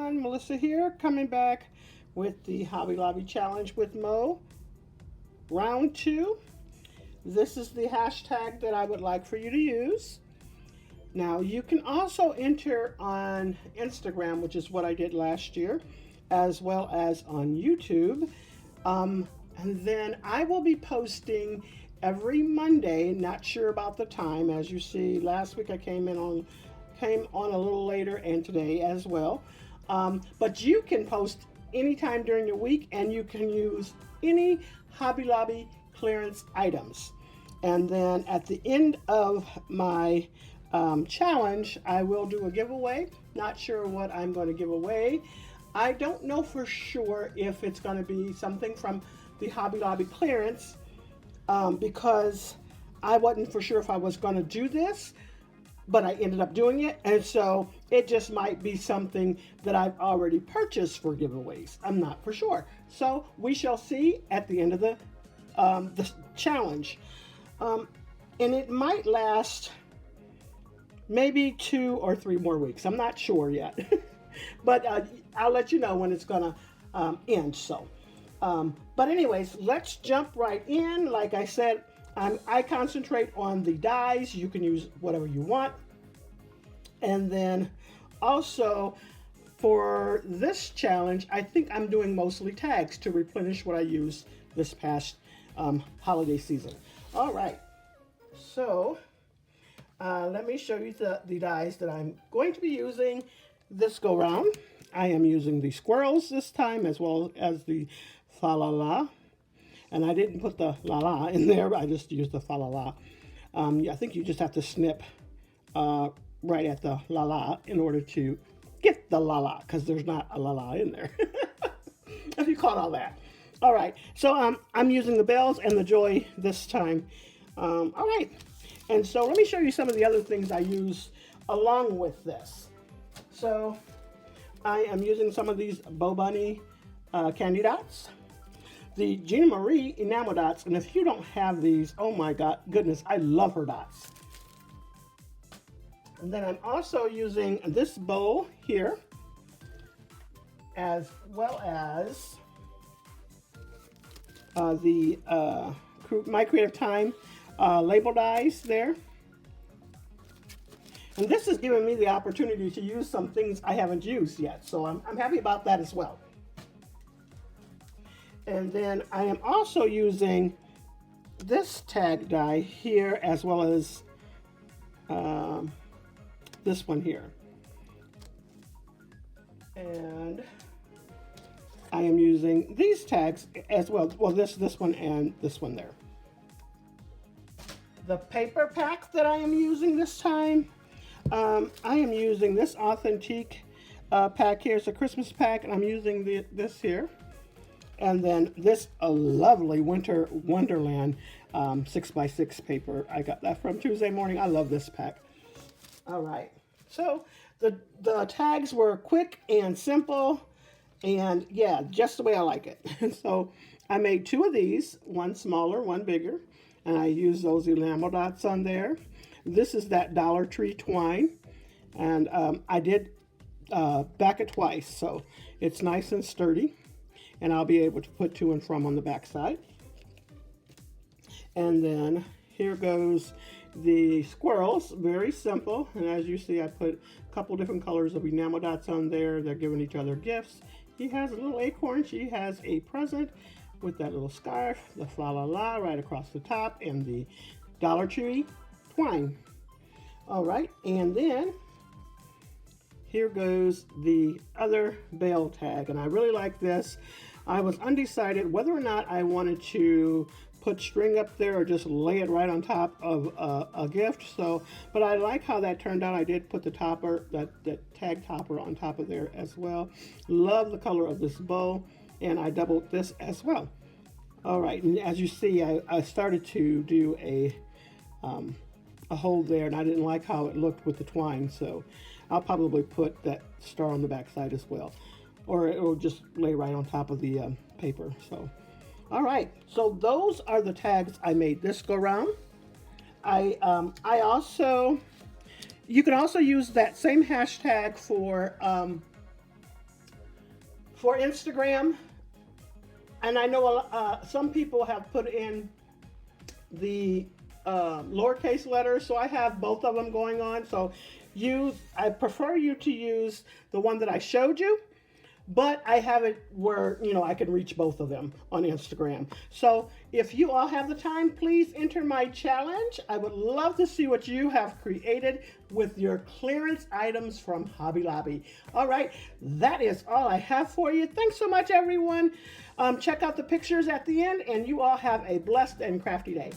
everyone, Melissa here, coming back with the Hobby Lobby Challenge with Mo, round two. This is the hashtag that I would like for you to use. Now, you can also enter on Instagram, which is what I did last year, as well as on YouTube. And then I will be posting every Monday, not sure about the time. As you see, last week I came on a little later and today as well. But you can post anytime during the week and you can use any Hobby Lobby clearance items. And then at the end of my challenge, I will do a giveaway. Not sure what I'm going to give away. I don't know for sure if it's going to be something from the Hobby Lobby clearance because I wasn't for sure if I was going to do this, but I ended up doing it, and so it just might be something that I've already purchased for giveaways. I'm not for sure. So we shall see at the end of the challenge. And it might last maybe 2 or 3 more weeks. I'm not sure yet. But I'll let you know when it's going to end. But anyways, let's jump right in. Like I said, I concentrate on the dies. You can use whatever you want. And then also for this challenge, I think I'm doing mostly tags to replenish what I used this past holiday season. All right, so let me show you the dies that I'm going to be using this go round. I am using the squirrels this time as well as the fa la la. And I didn't put the la la in there, I just used the fa la la. I think you just have to snip right at the la la in order to get the la la, because there's not a la la in there. If you caught all that. All right, so I'm using the bells and the joy this time. All right, and so let me show you some of the other things I use along with this. So I am using some of these Bo Bunny candy dots. The Gina Marie enamel dots, and if you don't have these, oh my goodness, I love her dots. And then I'm also using this bowl here, as well as the My Creative Time label dies there. And this has given me the opportunity to use some things I haven't used yet, so I'm happy about that as well. And then I am also using this tag die here, as well as this one here. And I am using these tags as well. Well, this one and this one there. The paper pack that I am using this time, I am using this Authentique pack here. It's a Christmas pack, and I'm using this here. And then this lovely Winter Wonderland 6x6 paper. I got that from Tuesday morning. I love this pack. All right. So the tags were quick and simple. And yeah, just the way I like it. So I made 2 of these, one smaller, one bigger. And I used those enamel dots on there. This is that Dollar Tree twine. And I did back it twice. So it's nice and sturdy. And I'll be able to put to and from on the back side. And then here goes the squirrels, very simple. And as you see, I put a couple different colors of enamel dots on there. They're giving each other gifts. He has a little acorn, she has a present with that little scarf, the fa la la right across the top, and the Dollar Tree twine. All right, and then here goes the other bell tag, and I really like this. I was undecided whether or not I wanted to put string up there or just lay it right on top of a gift. But I like how that turned out. I did put the topper, that tag topper on top of there as well. Love the color of this bow, and I doubled this as well. All right, and as you see, I started to do a hole there, and I didn't like how it looked with the twine, so I'll probably put that star on the back side as well. Or it will just lay right on top of the paper. So, all right. So those are the tags I made this go round. I also, you can also use that same hashtag for for Instagram, and I know some people have put in the lowercase letters, so I have both of them going on. So I prefer you to use the one that I showed you, but I have it where, I can reach both of them on Instagram. So if you all have the time, please enter my challenge. I would love to see what you have created with your clearance items from Hobby Lobby. All right, that is all I have for you. Thanks so much, everyone. Check out the pictures at the end, and you all have a blessed and crafty day.